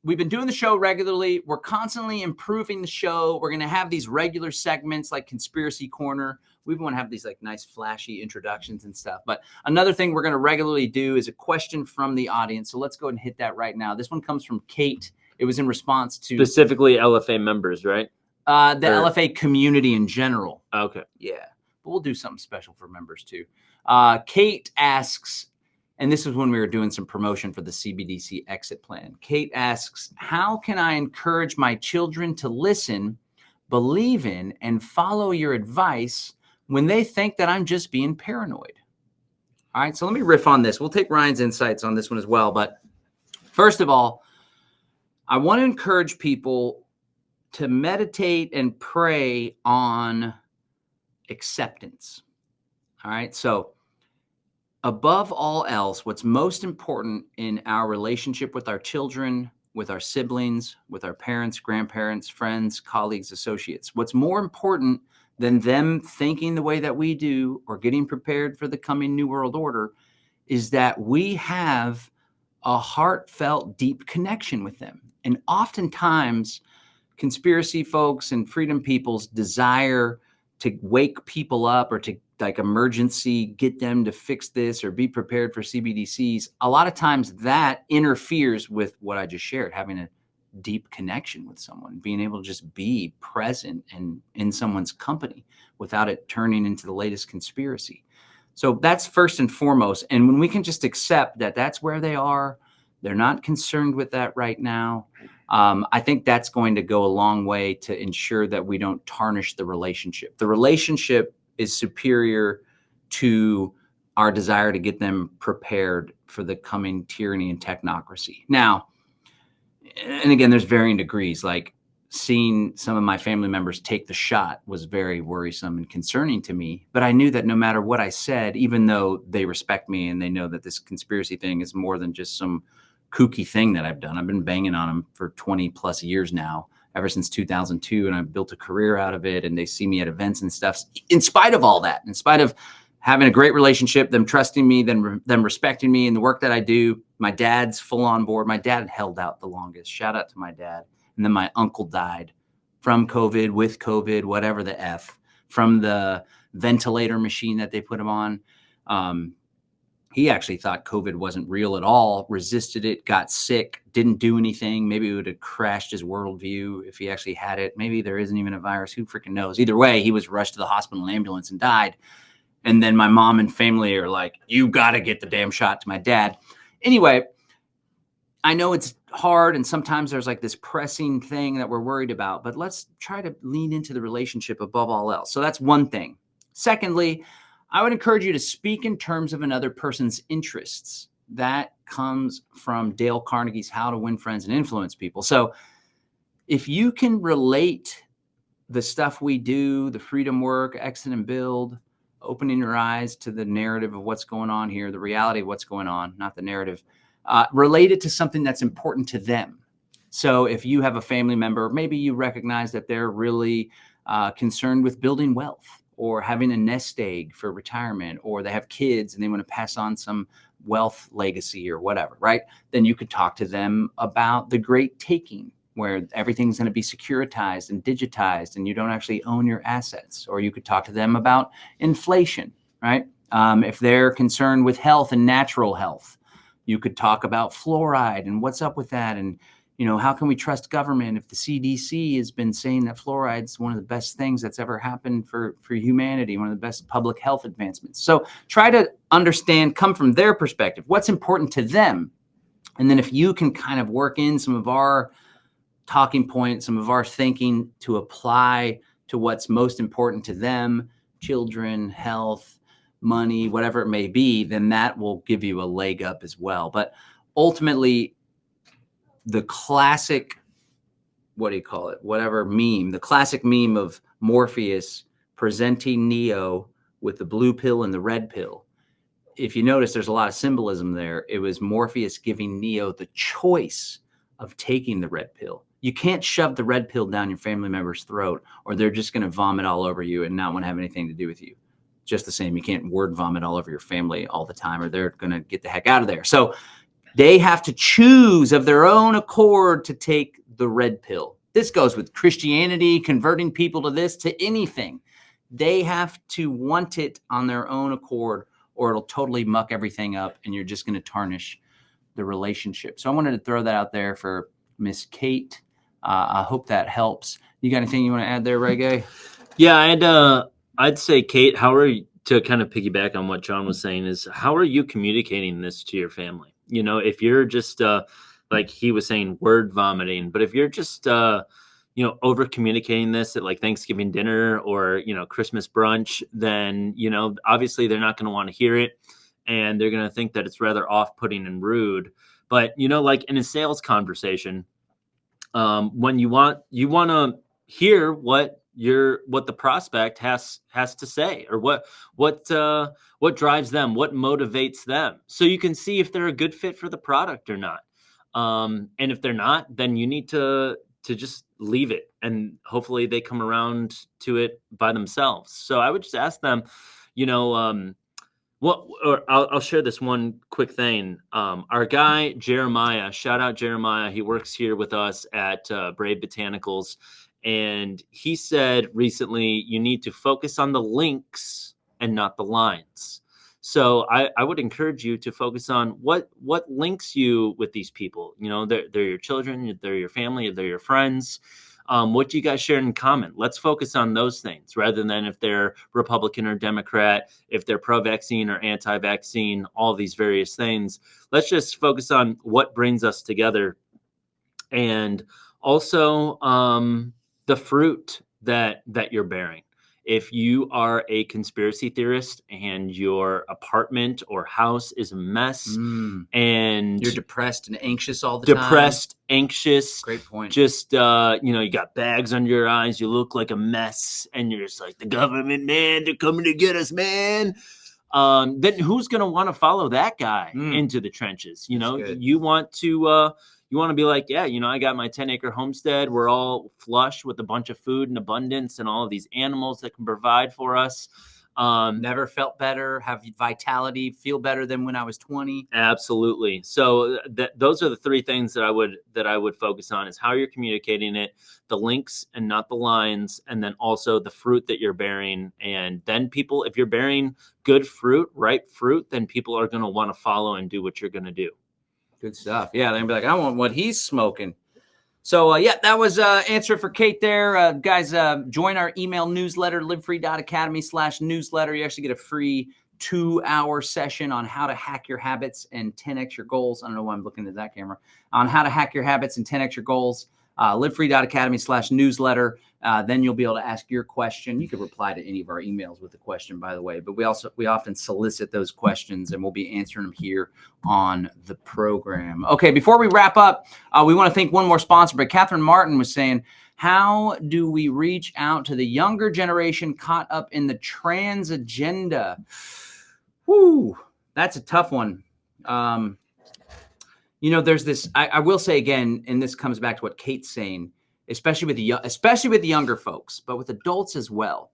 we've been doing the show regularly. We're constantly improving the show. We're going to have these regular segments like Conspiracy Corner. We want to have these like nice flashy introductions and stuff. But another thing we're going to regularly do is a question from the audience. So let's go ahead and hit that right now. This one comes from Kate. It was in response to specifically LFA members, right? The LFA community in general. Okay. Yeah. But we'll do something special for members too. Kate asks, and this is when we were doing some promotion for the CBDC exit plan. Kate asks, how can I encourage my children to listen, believe in, and follow your advice when they think that I'm just being paranoid? All right, so let me riff on this. We'll take Ryan's insights on this one as well. But first of all, I want to encourage people to meditate and pray on acceptance. All right, so above all else, what's most important in our relationship with our children, with our siblings, with our parents, grandparents, friends, colleagues, associates, what's more important than them thinking the way that we do or getting prepared for the coming New World Order is that we have a heartfelt, deep connection with them. And oftentimes, conspiracy folks and freedom people's desire to wake people up or to like emergency get them to fix this or be prepared for CBDCs, a lot of times that interferes with what I just shared, having a deep connection with someone, being able to just be present and in someone's company without it turning into the latest conspiracy. So that's first and foremost. And when we can just accept that that's where they are, they're not concerned with that right now, I think that's going to go a long way to ensure that we don't tarnish the relationship. The relationship is superior to our desire to get them prepared for the coming tyranny and technocracy. Now, and again, there's varying degrees. Like seeing some of my family members take the shot was very worrisome and concerning to me. But I knew that no matter what I said, even though they respect me and they know that this conspiracy thing is more than just some kooky thing that I've done. I've been banging on them for 20 plus years now, ever since 2002. And I've built a career out of it. And they see me at events and stuff. In spite of all that, in spite of having a great relationship, them trusting me, them respecting me and the work that I do, my dad's full on board. My dad held out the longest. Shout out to my dad. And then my uncle died from COVID, with COVID, whatever the F, from the ventilator machine that they put him on. He actually thought COVID wasn't real at all, resisted it, got sick, didn't do anything. Maybe it would have crashed his worldview if he actually had it. Maybe there isn't even a virus. Who freaking knows? Either way, he was rushed to the hospital in an ambulance and died. And then my mom and family are like, you got to get the damn shot to my dad. Anyway, I know it's hard and sometimes there's like this pressing thing that we're worried about, but let's try to lean into the relationship above all else. So that's one thing. Secondly, I would encourage you to speak in terms of another person's interests. That comes from Dale Carnegie's How to Win Friends and Influence People. So if you can relate the stuff we do, the freedom work, exit and build, opening your eyes to the narrative of what's going on here, the reality of what's going on, not the narrative, relate it to something that's important to them. So if you have a family member, maybe you recognize that they're really concerned with building wealth or having a nest egg for retirement, or they have kids and they want to pass on some wealth legacy or whatever, right? Then you could talk to them about the great taking, where everything's going to be securitized and digitized and you don't actually own your assets. Or you could talk to them about inflation, right? If they're concerned with health and natural health, you could talk about fluoride and what's up with that. And, you know, how can we trust government if the CDC has been saying that fluoride is one of the best things that's ever happened for humanity, one of the best public health advancements. So try to understand, come from their perspective, what's important to them. And then if you can kind of work in some of our talking points, some of our thinking to apply to what's most important to them, children, health, money, whatever it may be, then that will give you a leg up as well. But ultimately, the classic, what do you call it? Whatever meme, the classic meme of Morpheus presenting Neo with the blue pill and the red pill. If you notice, there's a lot of symbolism there. It was Morpheus giving Neo the choice of taking the red pill. You can't shove the red pill down your family member's throat, or they're just going to vomit all over you and not want to have anything to do with you. Just the same, you can't word vomit all over your family all the time, or they're going to get the heck out of there. So They have to choose of their own accord to take the red pill. This goes with Christianity, converting people to this, to anything. They have to want it on their own accord, or it'll totally muck everything up and you're just going to tarnish the relationship. So I wanted to throw that out there for Miss Kate. I hope that helps. You got anything you want to add there, Reggae? Yeah, I'd say, Kate, how are you, to kind of piggyback on what John was saying, is how are you communicating this to your family? You know, if you're just like he was saying, word vomiting, but if you're just over communicating this at like Thanksgiving dinner or Christmas brunch, then obviously they're not going to want to hear it, and they're going to think that it's rather off-putting and rude. But like in a sales conversation, when you want to hear what the prospect has to say, or what drives them, what motivates them, so you can see if they're a good fit for the product or not. And if they're not, then you need to just leave it, and hopefully they come around to it by themselves. So I would just ask them, I'll share this one quick thing. Our guy, Jeremiah, shout out Jeremiah. He works here with us at Brave Botanicals. And he said recently, you need to focus on the links and not the lines. So I would encourage you to focus on what links you with these people. They're your children, they're your family, they're your friends. What do you guys share in common? Let's focus on those things rather than if they're Republican or Democrat, if they're pro-vaccine or anti-vaccine, all these various things. Let's just focus on what brings us together. And also the fruit that you're bearing. If you are a conspiracy theorist and your apartment or house is a mess and you're depressed and anxious all the time. Anxious. Great point. Just, you got bags under your eyes. You look like a mess and you're just like, the government, man, they're coming to get us, man. Then who's going to want to follow that guy into the trenches? You want to be like, yeah, I got my 10-acre homestead. We're all flush with a bunch of food in abundance and all of these animals that can provide for us. Never felt better, have vitality, feel better than when I was 20. Absolutely. So those are the three things that I would focus on: is how you're communicating it, the links and not the lines, and then also the fruit that you're bearing. And then people, if you're bearing good fruit, ripe fruit, then people are going to want to follow and do what you're going to do. Good stuff. Yeah, they're going to be like, I want what he's smoking. So, that was answer for Kate there. Guys, join our email newsletter, livefree.academy/newsletter. You actually get a free 2-hour session on how to hack your habits and 10x your goals. I don't know why I'm looking at that camera. On how to hack your habits and 10x your goals. livefree.academy/newsletter. Then you'll be able to ask your question. You could reply to any of our emails with a question, by the way, but we often solicit those questions and we'll be answering them here on the program. Okay, before we wrap up, we want to thank one more sponsor, but Catherine Martin was saying, how do we reach out to the younger generation caught up in the trans agenda? Whew, that's a tough one. There's this, I will say again, and this comes back to what Kate's saying, especially with the younger folks, but with adults as well.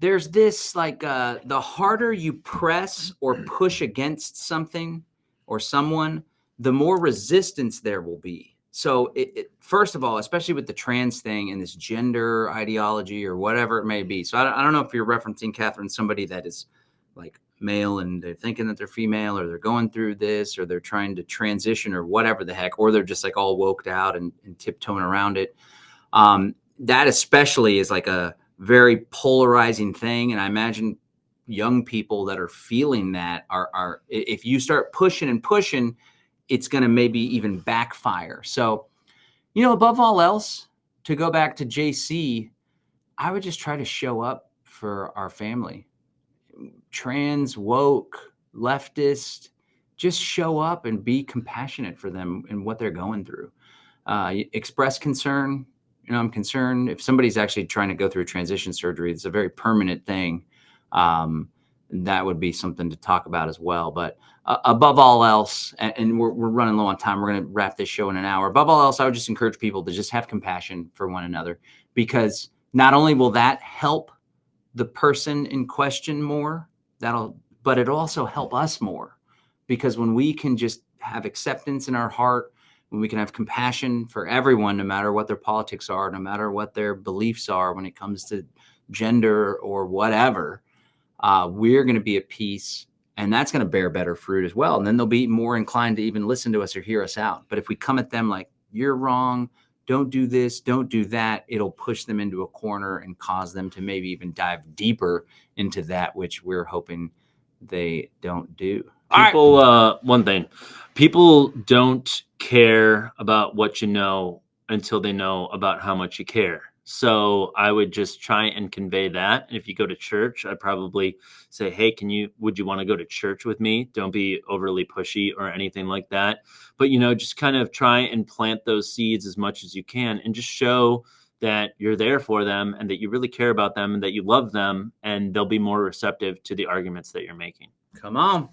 There's this like the harder you press or push against something or someone, the more resistance there will be. So first of all, especially with the trans thing and this gender ideology or whatever it may be. So I don't know if you're referencing, Catherine, somebody that is like male and they're thinking that they're female, or they're going through this, or they're trying to transition or whatever the heck, or they're just like all woked out and tiptoeing around it. That especially is like a very polarizing thing. And I imagine young people that are feeling that are if you start pushing and pushing, it's going to maybe even backfire. So, above all else, to go back to JC, I would just try to show up for our family. Trans, woke, leftist, just show up and be compassionate for them and what they're going through. Express concern. I'm concerned if somebody's actually trying to go through a transition surgery. It's a very permanent thing. That would be something to talk about as well. But above all else, and we're running low on time, we're going to wrap this show in an hour. Above all else, I would just encourage people to just have compassion for one another, because not only will that help the person in question more, but it'll also help us more, because when we can just have acceptance in our heart, when we can have compassion for everyone, no matter what their politics are, no matter what their beliefs are when it comes to gender or whatever, we're going to be at peace, and that's going to bear better fruit as well. And then they'll be more inclined to even listen to us or hear us out. But if we come at them like, you're wrong, don't do this, don't do that, it'll push them into a corner and cause them to maybe even dive deeper into that which we're hoping they don't do. People, one thing, people don't care about what you know until they know about how much you care. So I would just try and convey that. And if you go to church, I'd probably say, hey, would you want to go to church with me? Don't be overly pushy or anything like that. But, just kind of try and plant those seeds as much as you can and just show that you're there for them and that you really care about them and that you love them, and they'll be more receptive to the arguments that you're making. Come on.